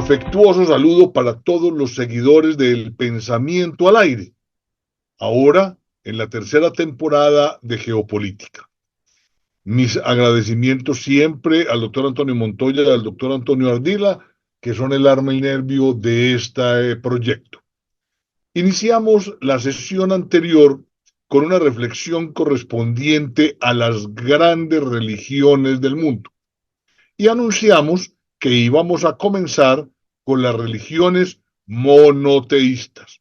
Afectuoso saludo para todos los seguidores del Pensamiento al Aire, ahora en la tercera temporada de Geopolítica. Mis agradecimientos siempre al doctor Antonio Montoya y al doctor Antonio Ardila, que son el arma y nervio de este proyecto. Iniciamos la sesión anterior con una reflexión correspondiente a las grandes religiones del mundo y anunciamos que íbamos a comenzar con las religiones monoteístas.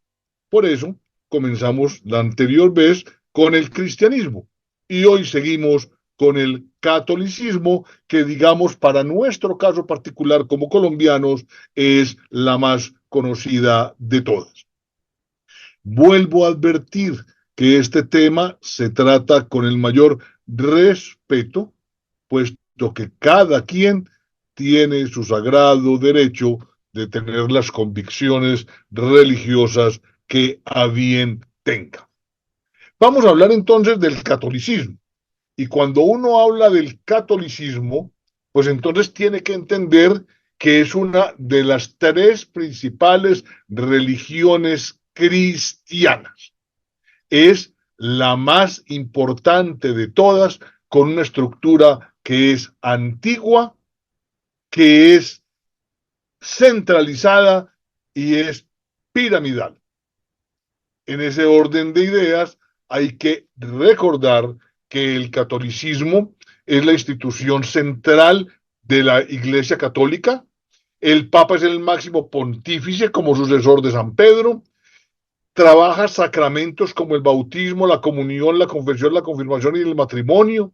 Por eso comenzamos la anterior vez con el cristianismo y hoy seguimos con el catolicismo, que digamos para nuestro caso particular como colombianos es la más conocida de todas. Vuelvo a advertir que este tema se trata con el mayor respeto, puesto que cada quien tiene su sagrado derecho de tener las convicciones religiosas que a bien tenga. Vamos a hablar entonces del catolicismo. Y cuando uno habla del catolicismo, pues entonces tiene que entender que es una de las tres principales religiones cristianas. Es la más importante de todas, con una estructura que es antigua, que es centralizada y es piramidal. En ese orden de ideas, hay que recordar que el catolicismo es la institución central de la Iglesia Católica. El Papa es el máximo pontífice como sucesor de San Pedro. Trabaja sacramentos como el bautismo, la comunión, la confesión, la confirmación y el matrimonio.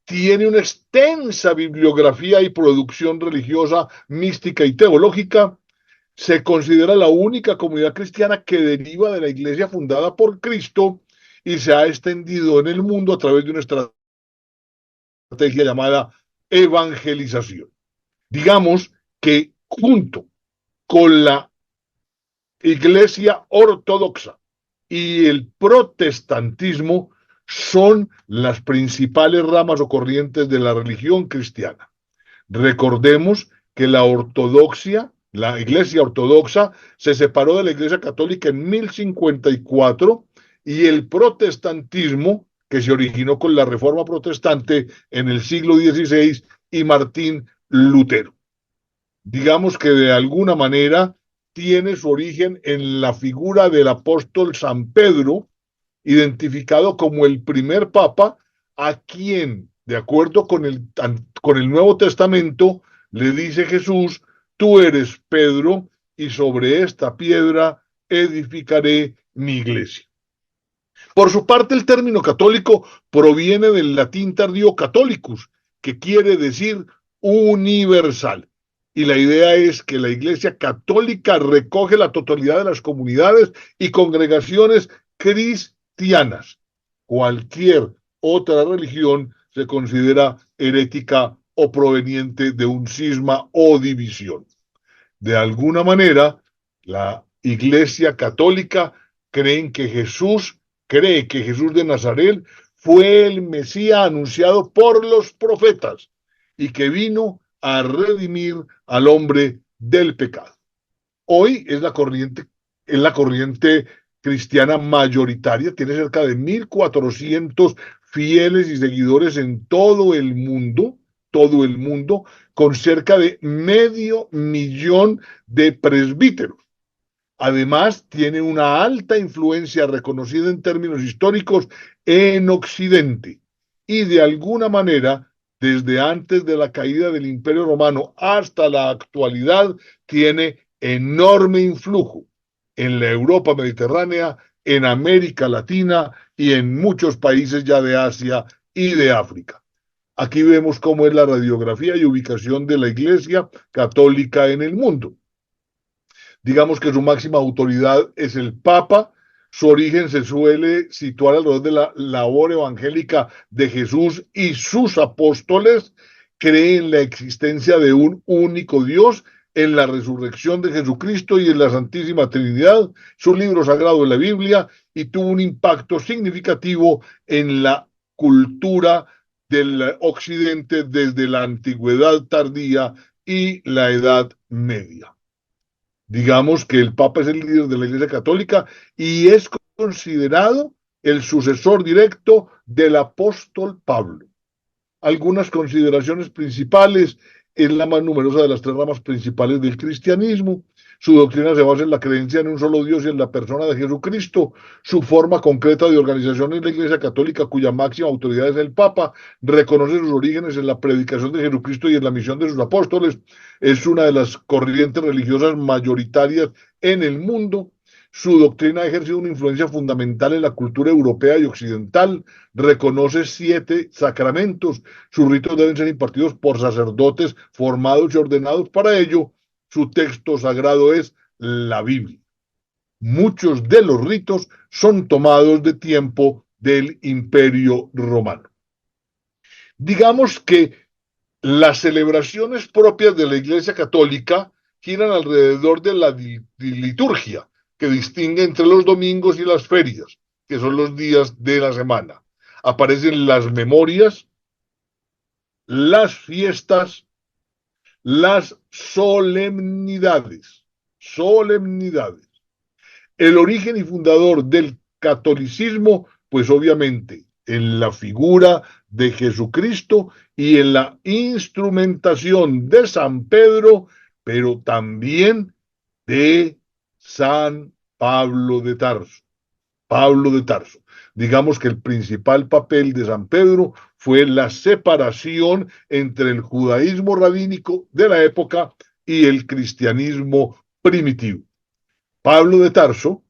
Tiene una extensa bibliografía y producción religiosa, mística y teológica. Se considera la única comunidad cristiana que deriva de la iglesia fundada por Cristo y se ha extendido en el mundo a través de una estrategia llamada evangelización. Digamos que junto con la iglesia ortodoxa y el protestantismo son las principales ramas o corrientes de la religión cristiana. Recordemos que la iglesia ortodoxa se separó de la iglesia católica en 1054 y el protestantismo, que se originó con la reforma protestante en el siglo XVI y Martín Lutero. Digamos que de alguna manera tiene su origen en la figura del apóstol San Pedro, identificado como el primer papa, a quien, de acuerdo con el Nuevo Testamento, le dice Jesús: tú eres Pedro, y sobre esta piedra edificaré mi iglesia. Por su parte, el término católico proviene del latín tardío catholicus, que quiere decir universal. Y la idea es que la Iglesia Católica recoge la totalidad de las comunidades y congregaciones cristianas. Cualquier otra religión se considera herética o proveniente de un cisma o división. De alguna manera, la Iglesia Católica cree que Jesús de Nazaret fue el Mesías anunciado por los profetas y que vino a redimir al hombre del pecado. Hoy es la corriente cristiana mayoritaria, tiene cerca de 1.400 fieles y seguidores en todo el mundo, con cerca de 500.000 de presbíteros. Además, tiene una alta influencia reconocida en términos históricos en Occidente y de alguna manera, desde antes de la caída del Imperio Romano hasta la actualidad, tiene enorme influjo en la Europa mediterránea, en América Latina y en muchos países ya de Asia y de África. Aquí vemos cómo es la radiografía y ubicación de la Iglesia Católica en el mundo. Digamos que su máxima autoridad es el Papa. Su origen se suele situar alrededor de la labor evangélica de Jesús y sus apóstoles. Cree en la existencia de un único Dios, en la resurrección de Jesucristo y en la Santísima Trinidad. Su libro sagrado es la Biblia y tuvo un impacto significativo en la cultura del Occidente desde la antigüedad tardía y la Edad Media. Digamos que el Papa es el líder de la Iglesia Católica y es considerado el sucesor directo del apóstol Pablo. Algunas consideraciones principales: es la más numerosa de las tres ramas principales del cristianismo. Su doctrina se basa en la creencia en un solo Dios y en la persona de Jesucristo. Su forma concreta de organización es la Iglesia Católica, cuya máxima autoridad es el Papa. Reconoce sus orígenes en la predicación de Jesucristo y en la misión de sus apóstoles. Es una de las corrientes religiosas mayoritarias en el mundo. Su doctrina ha ejercido una influencia fundamental en la cultura europea y occidental. Reconoce 7 sacramentos. Sus ritos deben ser impartidos por sacerdotes formados y ordenados para ello. Su texto sagrado es la Biblia. Muchos de los ritos son tomados de tiempo del Imperio Romano. Digamos que las celebraciones propias de la Iglesia Católica giran alrededor de la liturgia, que distingue entre los domingos y las ferias, que son los días de la semana. Aparecen las memorias, las fiestas, las solemnidades. Solemnidades. El origen y fundador del catolicismo, pues obviamente en la figura de Jesucristo y en la instrumentación de San Pedro, pero también de San Pablo de Tarso. Pablo de Tarso. Digamos que el principal papel de San Pedro fue la separación entre el judaísmo rabínico de la época y el cristianismo primitivo. Pablo de Tarso,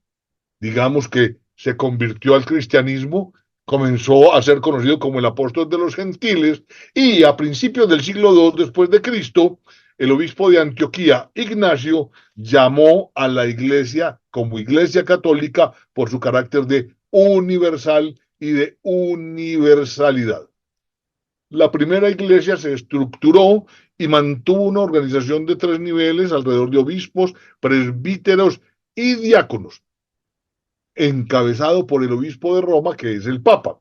digamos que se convirtió al cristianismo, comenzó a ser conocido como el apóstol de los gentiles, y a principios del siglo II después de Cristo, el obispo de Antioquía, Ignacio, llamó a la iglesia como iglesia católica por su carácter de universal y de universalidad. La primera iglesia se estructuró y mantuvo una organización de 3 niveles alrededor de obispos, presbíteros y diáconos, encabezado por el obispo de Roma, que es el Papa.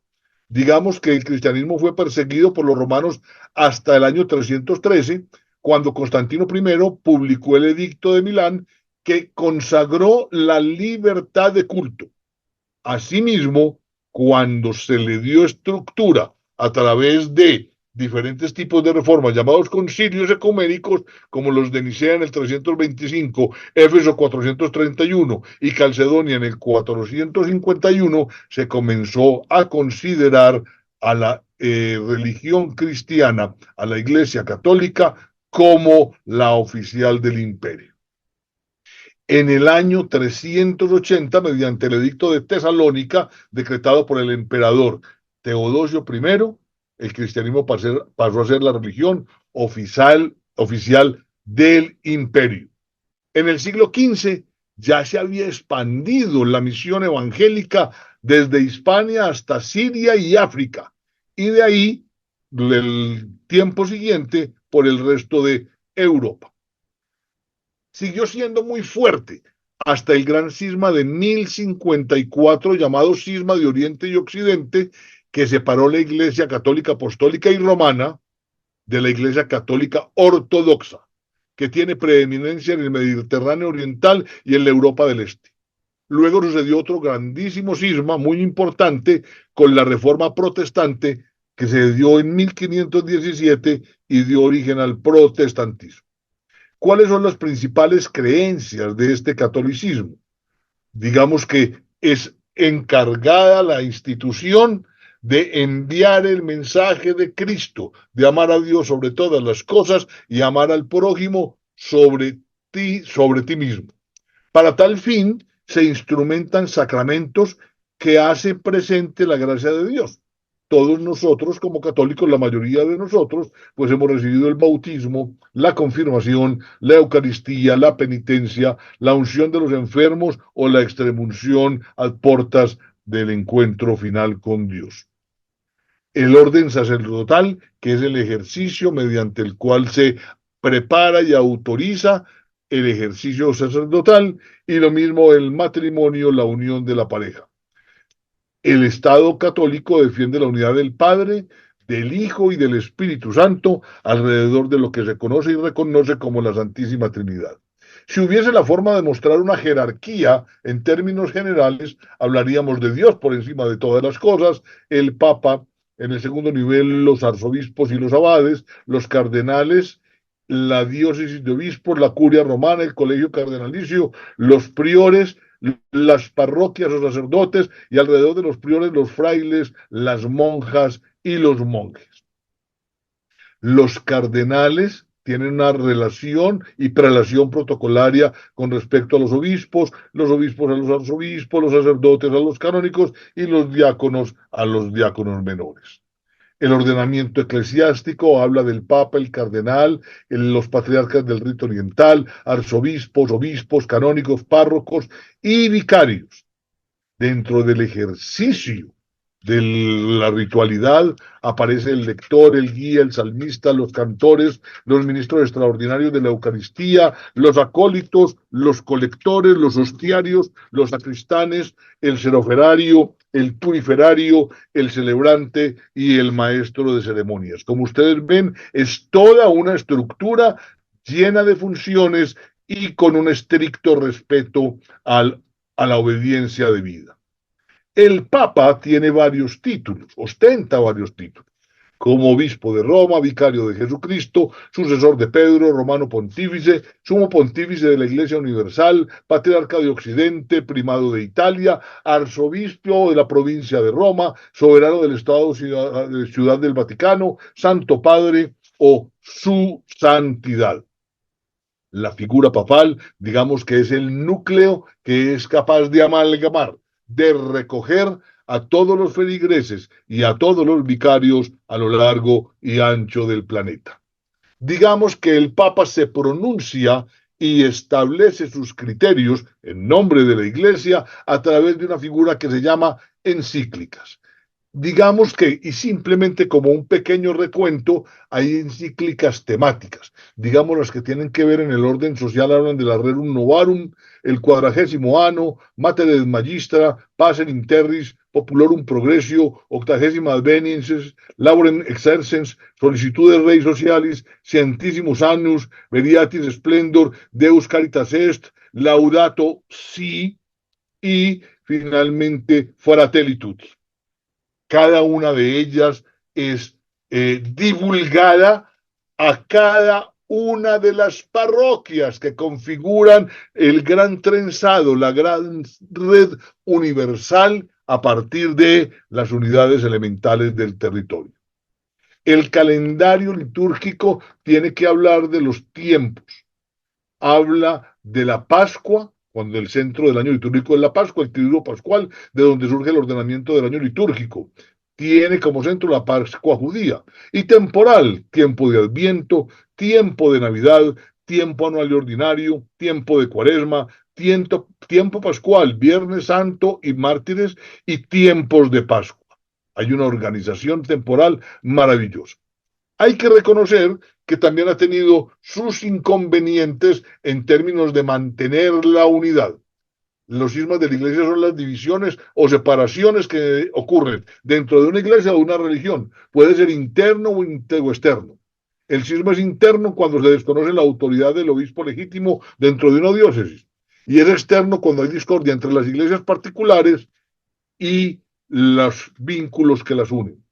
Digamos que el cristianismo fue perseguido por los romanos hasta el año 313, cuando Constantino I publicó el Edicto de Milán, que consagró la libertad de culto. Asimismo, cuando se le dio estructura a través de diferentes tipos de reformas llamados concilios ecuménicos, como los de Nicea en el 325, Éfeso 431 y Calcedonia en el 451, se comenzó a considerar a la religión cristiana, a la Iglesia Católica, como la oficial del imperio. En el año 380, mediante el edicto de Tesalónica, decretado por el emperador Teodosio I, el cristianismo pasó a ser la religión oficial del imperio. En el siglo XV ya se había expandido la misión evangélica desde Hispania hasta Siria y África, y de ahí, el tiempo siguiente, por el resto de Europa. Siguió siendo muy fuerte hasta el gran cisma de 1054, llamado Cisma de Oriente y Occidente, que separó la Iglesia Católica Apostólica y Romana de la Iglesia Católica Ortodoxa, que tiene preeminencia en el Mediterráneo Oriental y en la Europa del Este. Luego sucedió otro grandísimo cisma muy importante con la Reforma Protestante, que se dio en 1517 y dio origen al protestantismo. ¿Cuáles son las principales creencias de este catolicismo? Digamos que es encargada la institución de enviar el mensaje de Cristo, de amar a Dios sobre todas las cosas y amar al prójimo sobre ti mismo. Para tal fin se instrumentan sacramentos que hacen presente la gracia de Dios. Todos nosotros como católicos, la mayoría de nosotros, pues hemos recibido el bautismo, la confirmación, la Eucaristía, la penitencia, la unción de los enfermos o la extremunción a puertas del encuentro final con Dios. El orden sacerdotal, que es el ejercicio mediante el cual se prepara y autoriza el ejercicio sacerdotal, y lo mismo el matrimonio, la unión de la pareja. El Estado católico defiende la unidad del Padre, del Hijo y del Espíritu Santo alrededor de lo que se conoce y reconoce como la Santísima Trinidad. Si hubiese la forma de mostrar una jerarquía en términos generales, hablaríamos de Dios por encima de todas las cosas, el Papa, en el segundo nivel los arzobispos y los abades, los cardenales, la diócesis de obispos, la curia romana, el colegio cardenalicio, los priores, las parroquias o sacerdotes y alrededor de los priores los frailes, las monjas y los monjes. Los cardenales tienen una relación y prelación protocolaria con respecto a los obispos a los arzobispos, los sacerdotes a los canónicos y los diáconos a los diáconos menores. El ordenamiento eclesiástico habla del Papa, el cardenal, los patriarcas del rito oriental, arzobispos, obispos, canónicos, párrocos y vicarios. Dentro del ejercicio de la ritualidad aparece el lector, el guía, el salmista, los cantores, los ministros extraordinarios de la Eucaristía, los acólitos, los colectores, los hostiarios, los sacristanes, el seroferario, el puriferario, el celebrante y el maestro de ceremonias. Como ustedes ven, es toda una estructura llena de funciones y con un estricto respeto a la obediencia debida. El Papa tiene varios títulos, ostenta varios títulos, como obispo de Roma, vicario de Jesucristo, sucesor de Pedro, romano pontífice, sumo pontífice de la Iglesia Universal, patriarca de Occidente, primado de Italia, arzobispo de la provincia de Roma, soberano del Estado Ciudad del Vaticano, Santo Padre o su santidad. La figura papal, digamos que es el núcleo que es capaz de amalgamar, de recoger a todos los feligreses y a todos los vicarios a lo largo y ancho del planeta. Digamos que el Papa se pronuncia y establece sus criterios en nombre de la Iglesia a través de una figura que se llama encíclicas. Digamos que, y simplemente como un pequeño recuento, hay encíclicas temáticas. Digamos las que tienen que ver en el orden social, hablan de la Rerum Novarum, el 40º Anno, Mater Magistra, Pacem in Terris, Populorum Progressio, 80ª Adveniensis, Laborem Exercens, Solicitudes Rei Socialis, Scientissimus Annus, Veriatis Splendor, Deus Caritas Est, Laudato Si y finalmente Fratelli Tutti. Cada una de ellas es divulgada a cada una de las parroquias que configuran el gran trenzado, la gran red universal a partir de las unidades elementales del territorio. El calendario litúrgico tiene que hablar de los tiempos. Habla de la Pascua, cuando el centro del año litúrgico es la Pascua, el triduo pascual, de donde surge el ordenamiento del año litúrgico. Tiene como centro la Pascua judía. Y temporal, tiempo de Adviento, tiempo de Navidad, tiempo anual y ordinario, tiempo de Cuaresma, tiempo pascual, Viernes Santo y Mártires y tiempos de Pascua. Hay una organización temporal maravillosa. Hay que reconocer que también ha tenido sus inconvenientes en términos de mantener la unidad. Los cismas de la iglesia son las divisiones o separaciones que ocurren dentro de una iglesia o de una religión. Puede ser interno o externo. El cisma es interno cuando se desconoce la autoridad del obispo legítimo dentro de una diócesis. Y es externo cuando hay discordia entre las iglesias particulares y los vínculos que las unen.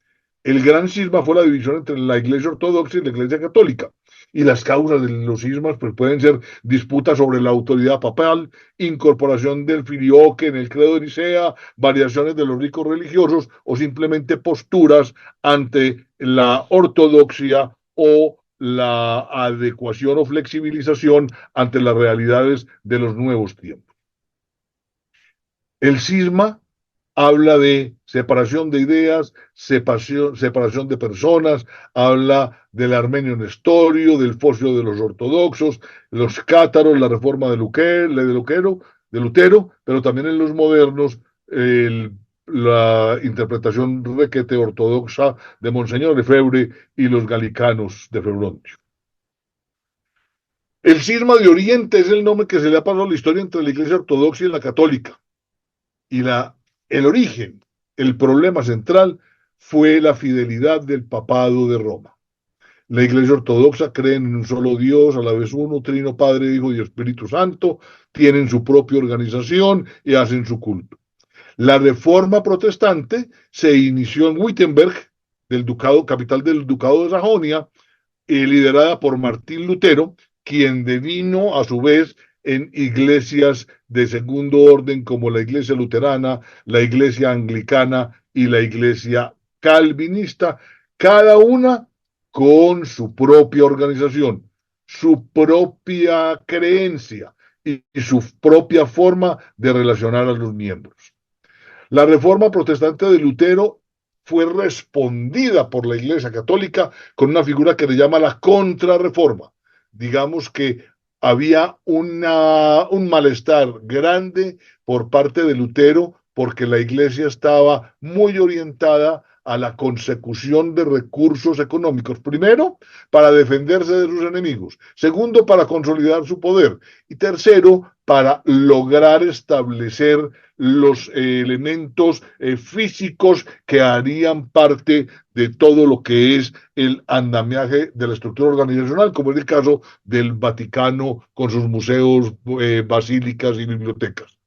El gran cisma fue la división entre la Iglesia Ortodoxa y la Iglesia Católica. Y las causas de los cismas pues, pueden ser disputas sobre la autoridad papal, incorporación del filioque en el credo de Nicea, variaciones de los ricos religiosos o simplemente posturas ante la ortodoxia o la adecuación o flexibilización ante las realidades de los nuevos tiempos. El cisma habla de separación de ideas, separación de personas, habla del armenio nestorio, del focio de los ortodoxos, los cátaros, la reforma de Lutero, pero también en los modernos la interpretación requete ortodoxa de Monseñor Lefebvre y los galicanos de Febrontio. El cisma de Oriente es el nombre que se le ha pasado a la historia entre la Iglesia Ortodoxa y la Católica. Y el origen, el problema central, fue la fidelidad del papado de Roma. La Iglesia Ortodoxa cree en un solo Dios, a la vez uno, Trino, Padre, Hijo y Espíritu Santo, tienen su propia organización y hacen su culto. La Reforma Protestante se inició en Wittenberg, del ducado, capital del Ducado de Sajonia, liderada por Martín Lutero, quien devino a su vez en iglesias de segundo orden como la iglesia luterana, la iglesia anglicana y la iglesia calvinista, cada una con su propia organización, su propia creencia y su propia forma de relacionar a los miembros. La reforma protestante de Lutero fue respondida por la Iglesia Católica con una figura que le llama la contrarreforma. Digamos que había un malestar grande por parte de Lutero porque la Iglesia estaba muy orientada a la consecución de recursos económicos. Primero, para defenderse de sus enemigos. Segundo, para consolidar su poder. Y tercero, para lograr establecer los elementos físicos que harían parte de todo lo que es el andamiaje de la estructura organizacional, como es el caso del Vaticano con sus museos, basílicas y bibliotecas.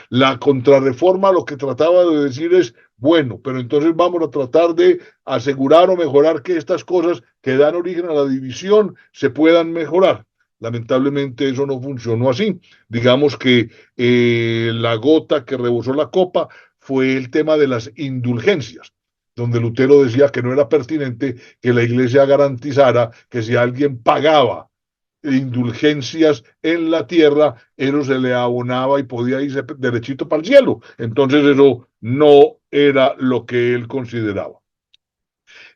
La contrarreforma lo que trataba de decir es, bueno, pero entonces vamos a tratar de asegurar o mejorar que estas cosas que dan origen a la división se puedan mejorar. Lamentablemente eso no funcionó así. Digamos que la gota que rebosó la copa fue el tema de las indulgencias, donde Lutero decía que no era pertinente que la iglesia garantizara que si alguien pagaba indulgencias en la tierra, eso se le abonaba y podía irse derechito para el cielo. Entonces eso no era lo que él consideraba.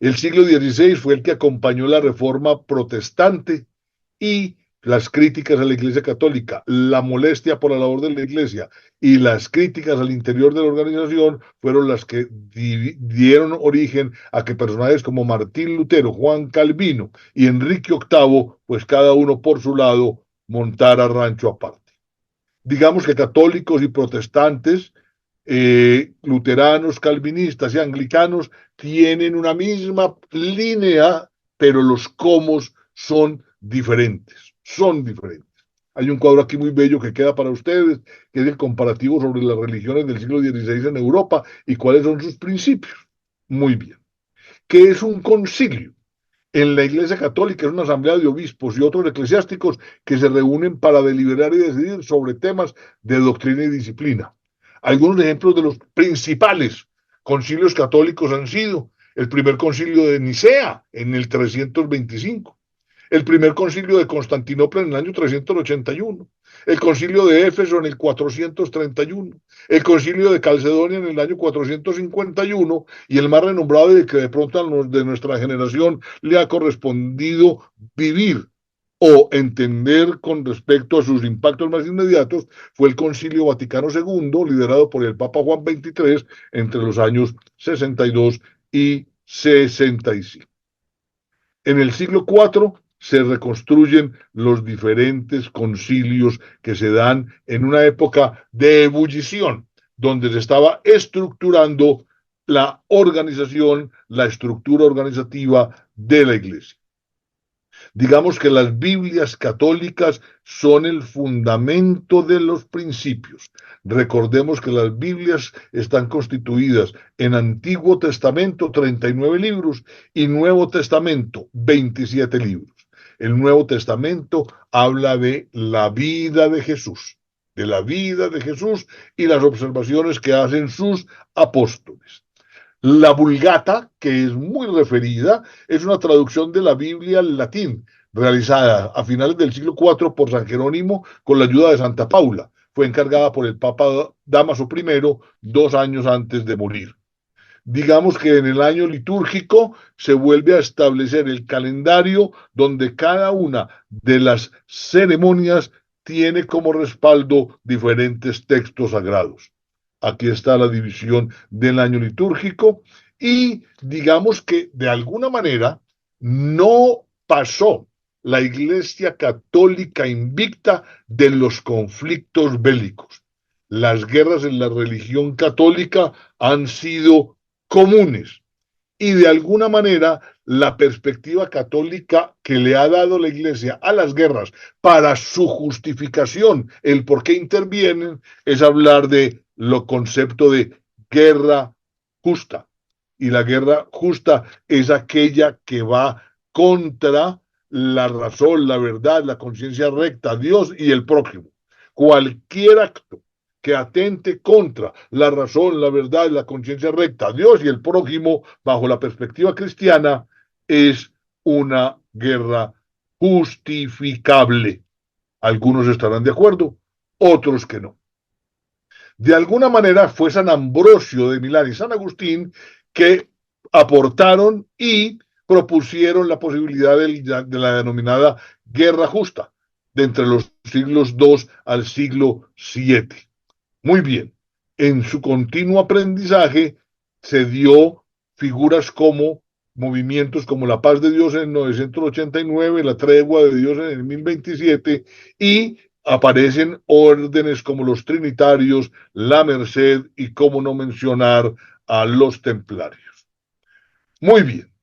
El siglo XVI fue el que acompañó la reforma protestante y las críticas a la Iglesia Católica, la molestia por la labor de la Iglesia y las críticas al interior de la organización fueron las que dieron origen a que personajes como Martín Lutero, Juan Calvino y Enrique VIII, pues cada uno por su lado, montara rancho aparte. Digamos que católicos y protestantes, luteranos, calvinistas y anglicanos tienen una misma línea, pero los cómo son diferentes, son diferentes. Hay un cuadro aquí muy bello que queda para ustedes, que es el comparativo sobre las religiones del siglo XVI en Europa y cuáles son sus principios. Muy bien. ¿Qué es un concilio? En la Iglesia Católica es una asamblea de obispos y otros eclesiásticos que se reúnen para deliberar y decidir sobre temas de doctrina y disciplina. Algunos ejemplos de los principales concilios católicos han sido el primer concilio de Nicea en el 325, el primer concilio de Constantinopla en el año 381, el concilio de Éfeso en el 431, el concilio de Calcedonia en el año 451 y el más renombrado y que de pronto a los de nuestra generación le ha correspondido vivir o entender con respecto a sus impactos más inmediatos fue el Concilio Vaticano II, liderado por el Papa Juan XXIII entre los años 62 y 65. En el siglo IV se reconstruyen los diferentes concilios que se dan en una época de ebullición, donde se estaba estructurando la organización, la estructura organizativa de la Iglesia. Digamos que las Biblias católicas son el fundamento de los principios. Recordemos que las Biblias están constituidas en Antiguo Testamento 39 libros y Nuevo Testamento 27 libros. El Nuevo Testamento habla de la vida de Jesús, y las observaciones que hacen sus apóstoles. La Vulgata, que es muy referida, es una traducción de la Biblia al latín, realizada a finales del siglo IV por San Jerónimo con la ayuda de Santa Paula. Fue encargada por el Papa Dámaso I 2 años antes de morir. Digamos que en el año litúrgico se vuelve a establecer el calendario donde cada una de las ceremonias tiene como respaldo diferentes textos sagrados. Aquí está la división del año litúrgico y digamos que de alguna manera no pasó la Iglesia Católica invicta de los conflictos bélicos. Las guerras en la religión católica han sido comunes y de alguna manera la perspectiva católica que le ha dado la Iglesia a las guerras para su justificación, el por qué intervienen, es hablar de lo concepto de guerra justa. Y la guerra justa es aquella que va contra la razón, la verdad, la conciencia recta, Dios y el prójimo. Cualquier acto que atente contra la razón, la verdad, la conciencia recta, Dios y el prójimo, bajo la perspectiva cristiana, es una guerra justificable. Algunos estarán de acuerdo, otros que no. De alguna manera fue San Ambrosio de Milán y San Agustín que aportaron y propusieron la posibilidad de la denominada guerra justa, de entre los siglos II al siglo VII. Muy bien, en su continuo aprendizaje se dio figuras como movimientos como la paz de Dios en 989, la tregua de Dios en el 1027 y aparecen órdenes como los trinitarios, la merced y cómo no mencionar a los templarios. Muy bien.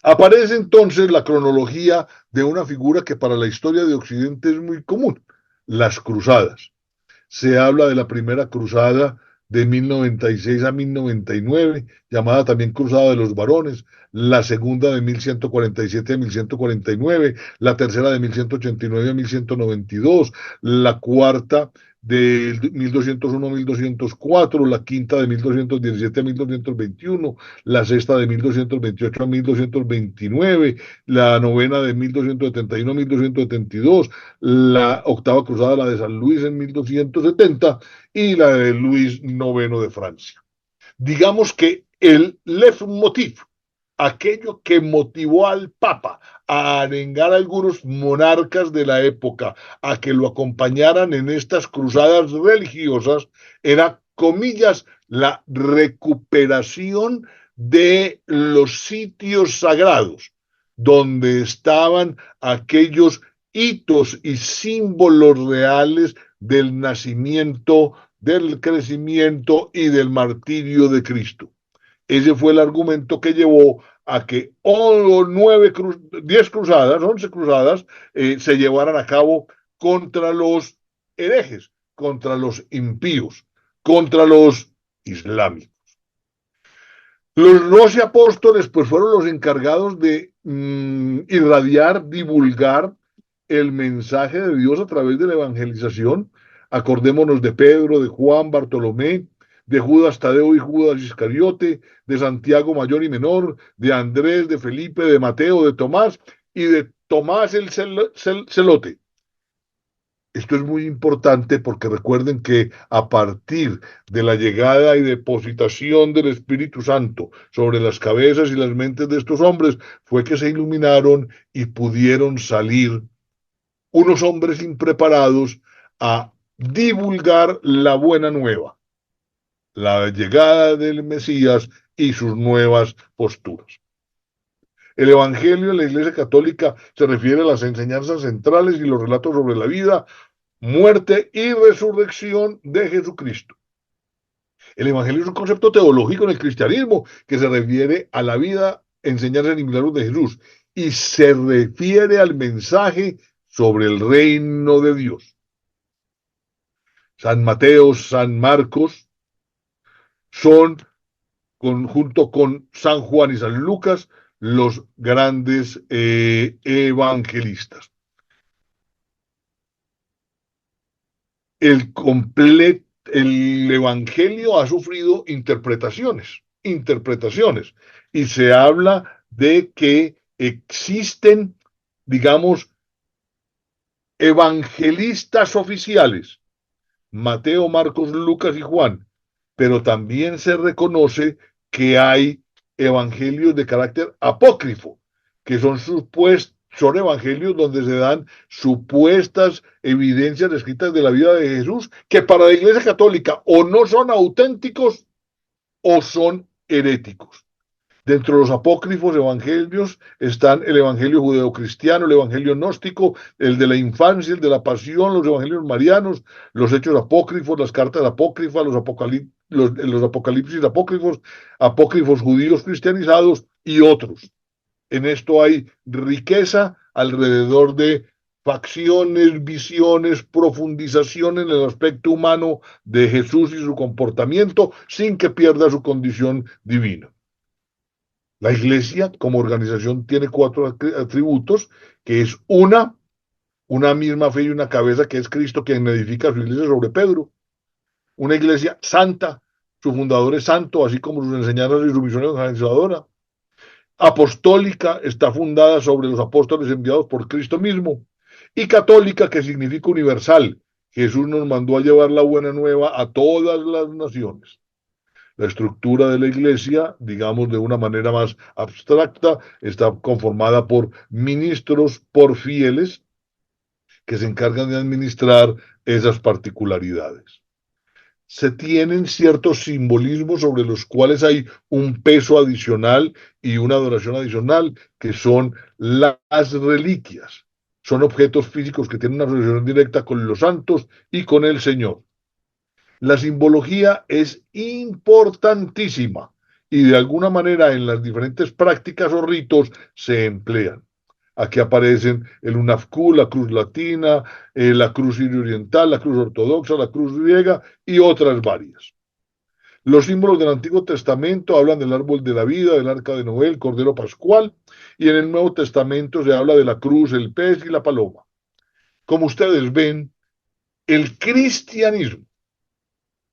Aparece entonces la cronología de una figura que para la historia de Occidente es muy común, las cruzadas. Se habla de la primera cruzada de 1096 a 1099, llamada también Cruzada de los Varones, la segunda de 1147 a 1149, la tercera de 1189 a 1192, la cuarta de 1201 a 1204, la quinta de 1217 a 1221, la sexta de 1228 a 1229, la novena de 1271 a 1272, la octava cruzada, la de San Luis en 1270 y la de Luis IX de Francia. Digamos que el leitmotiv, aquello que motivó al Papa a arengar a algunos monarcas de la época a que lo acompañaran en estas cruzadas religiosas, era, comillas, la recuperación de los sitios sagrados, donde estaban aquellos hitos y símbolos reales del nacimiento, del crecimiento y del martirio de Cristo. Ese fue el argumento que llevó a que 10 cruzadas, 11 cruzadas, se llevaran a cabo contra los herejes, contra los impíos, contra los islámicos. Los 12 apóstoles pues fueron los encargados de irradiar, divulgar el mensaje de Dios a través de la evangelización. Acordémonos de Pedro, de Juan, Bartolomé, de Judas Tadeo y Judas Iscariote, de Santiago Mayor y Menor, de Andrés, de Felipe, de Mateo, de Tomás y de Tomás el Celote. Esto es muy importante porque recuerden que a partir de la llegada y depositación del Espíritu Santo sobre las cabezas y las mentes de estos hombres fue que se iluminaron y pudieron salir unos hombres impreparados a divulgar la buena nueva, la llegada del Mesías y sus nuevas posturas. El Evangelio en la Iglesia Católica se refiere a las enseñanzas centrales y los relatos sobre la vida, muerte y resurrección de Jesucristo. El Evangelio es un concepto teológico en el cristianismo que se refiere a la vida, enseñanzas y milagros de Jesús y se refiere al mensaje sobre el reino de Dios. San Mateo, San Marcos son, junto con San Juan y San Lucas, los grandes evangelistas. El Evangelio ha sufrido interpretaciones, y se habla de que existen, digamos, evangelistas oficiales, Mateo, Marcos, Lucas y Juan, pero también se reconoce que hay evangelios de carácter apócrifo, que son evangelios donde se dan supuestas evidencias escritas de la vida de Jesús, que para la Iglesia Católica o no son auténticos o son heréticos. Dentro de los apócrifos evangelios están el evangelio judeocristiano, el evangelio gnóstico, el de la infancia, el de la pasión, los evangelios marianos, los hechos apócrifos, las cartas apócrifas, los apocalipsis apócrifos, apócrifos judíos cristianizados y otros. En esto hay riqueza alrededor de facciones, visiones, profundización en el aspecto humano de Jesús y su comportamiento sin que pierda su condición divina. La Iglesia como organización tiene 4 atributos, que es una misma fe y una cabeza, que es Cristo quien edifica su iglesia sobre Pedro. Una iglesia santa, su fundador es santo, así como sus enseñanzas y su misión organizadora. Apostólica, está fundada sobre los apóstoles enviados por Cristo mismo. Y católica, que significa universal. Jesús nos mandó a llevar la buena nueva a todas las naciones. La estructura de la iglesia, digamos de una manera más abstracta, está conformada por ministros, por fieles, que se encargan de administrar esas particularidades. Se tienen ciertos simbolismos sobre los cuales hay un peso adicional y una adoración adicional, que son las reliquias. Son objetos físicos que tienen una relación directa con los santos y con el Señor. La simbología es importantísima y de alguna manera en las diferentes prácticas o ritos se emplean. Aquí aparecen el UNAFCU, la cruz latina, la cruz sirio-oriental, la cruz ortodoxa, la cruz griega y otras varias. Los símbolos del Antiguo Testamento hablan del árbol de la vida, del arca de Noé, el cordero pascual, y en el Nuevo Testamento se habla de la cruz, el pez y la paloma. Como ustedes ven, el cristianismo,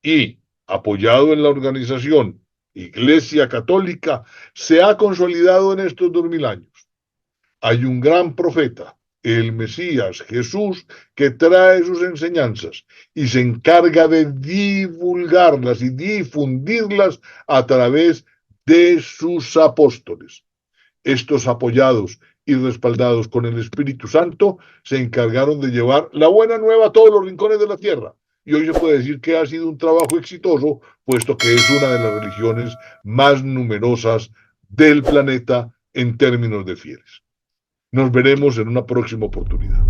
y apoyado en la organización Iglesia Católica, se ha consolidado en estos 2000 años. Hay un gran profeta, el Mesías, Jesús, que trae sus enseñanzas y se encarga de divulgarlas y difundirlas a través de sus apóstoles. Estos, apoyados y respaldados con el Espíritu Santo, se encargaron de llevar la buena nueva a todos los rincones de la tierra. Y hoy se puede decir que ha sido un trabajo exitoso, puesto que es una de las religiones más numerosas del planeta en términos de fieles. Nos veremos en una próxima oportunidad.